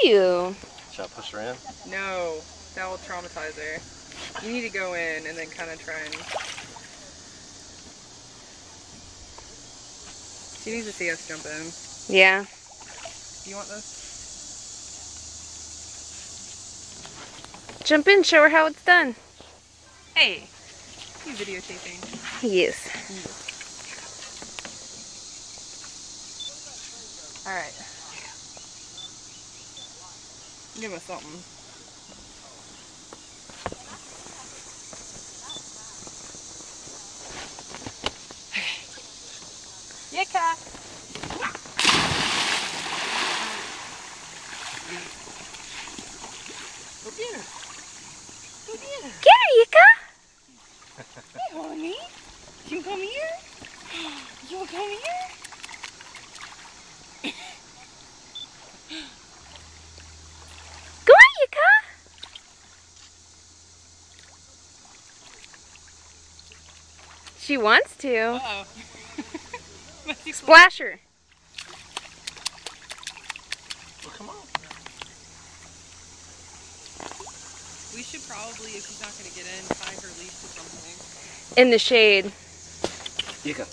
Ew. Should I push her in? No, that will traumatize her. You need to go in and then kind of try and... She needs to see us jump in. Yeah. Do you want this? Jump in, show her how it's done. Hey! You videotaping? Yes. Alright. Give us something. Yika! Go get her! Go get her! Get her, Yika! Hey, honey! You come here? You wanna come here? Go on, Yika! She wants to. Uh-oh. Splash her. Well, come on. We should probably, if she's not going to get in, tie her leash to something. In the shade. Yika.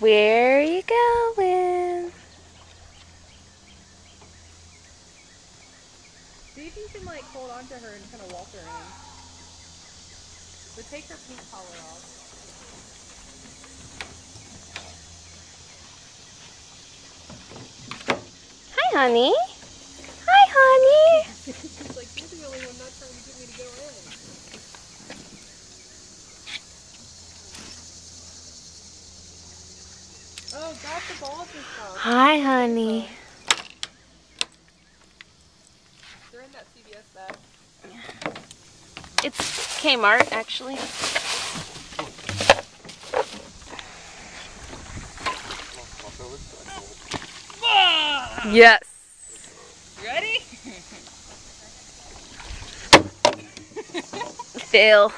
Where are you going? See if you can like hold on to her and kind of walk her in. But take her pink collar off. Hi, honey. Hi, honey. She's like, you're the only one not trying to get me to go in. Oh, got the balls and stuff. Hi, honey. They're in that CVS bag. It's Kmart, actually. Yes. Ready? Fail.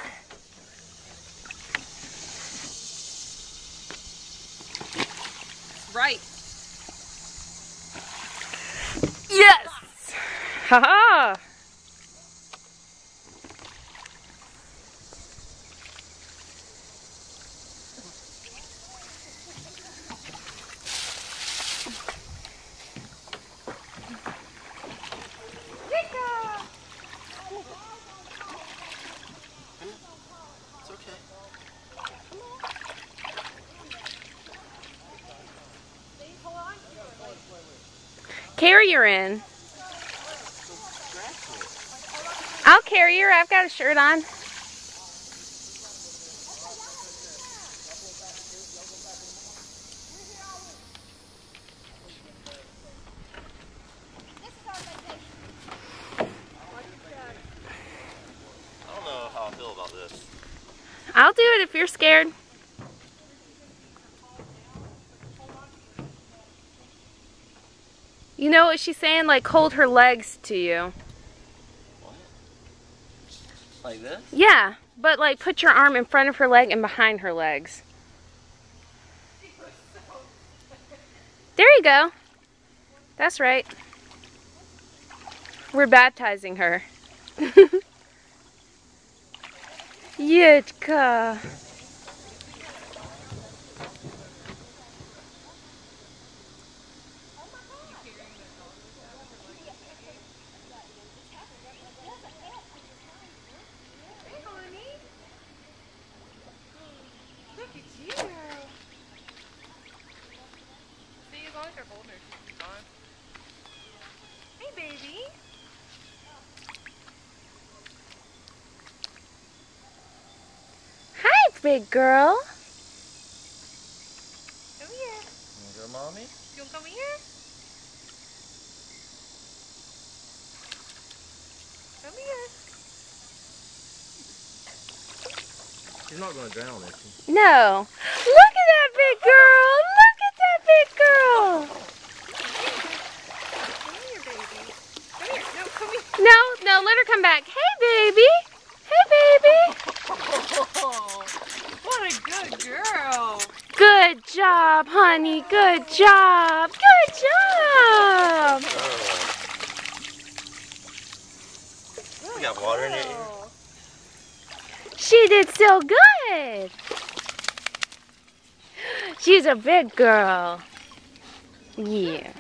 Right. Yes. Haha. It's okay. Carry her in. I'll carry her. I've got a shirt on. I don't know how I feel about this. I'll do it if you're scared. You know what she's saying? Like, hold her legs to you. What? Like this? Yeah, but like put your arm in front of her leg and behind her legs. There you go. That's right. We're baptizing her. Yitka. Look at you. See, as long as you're holding her, she's fine. Hey, baby. Hi, big girl. Come here. You wanna go, mommy? You want to come here? Come here. She's not gonna drown, is she? No. Look at that big girl. Look at that big girl. Come here, baby. Come here. No, come here. No, no, let her come back. Hey, baby. Hey, baby. Oh, what a good girl. Good job, honey. Good job. Good job. She did so good. She's a big girl. Yeah.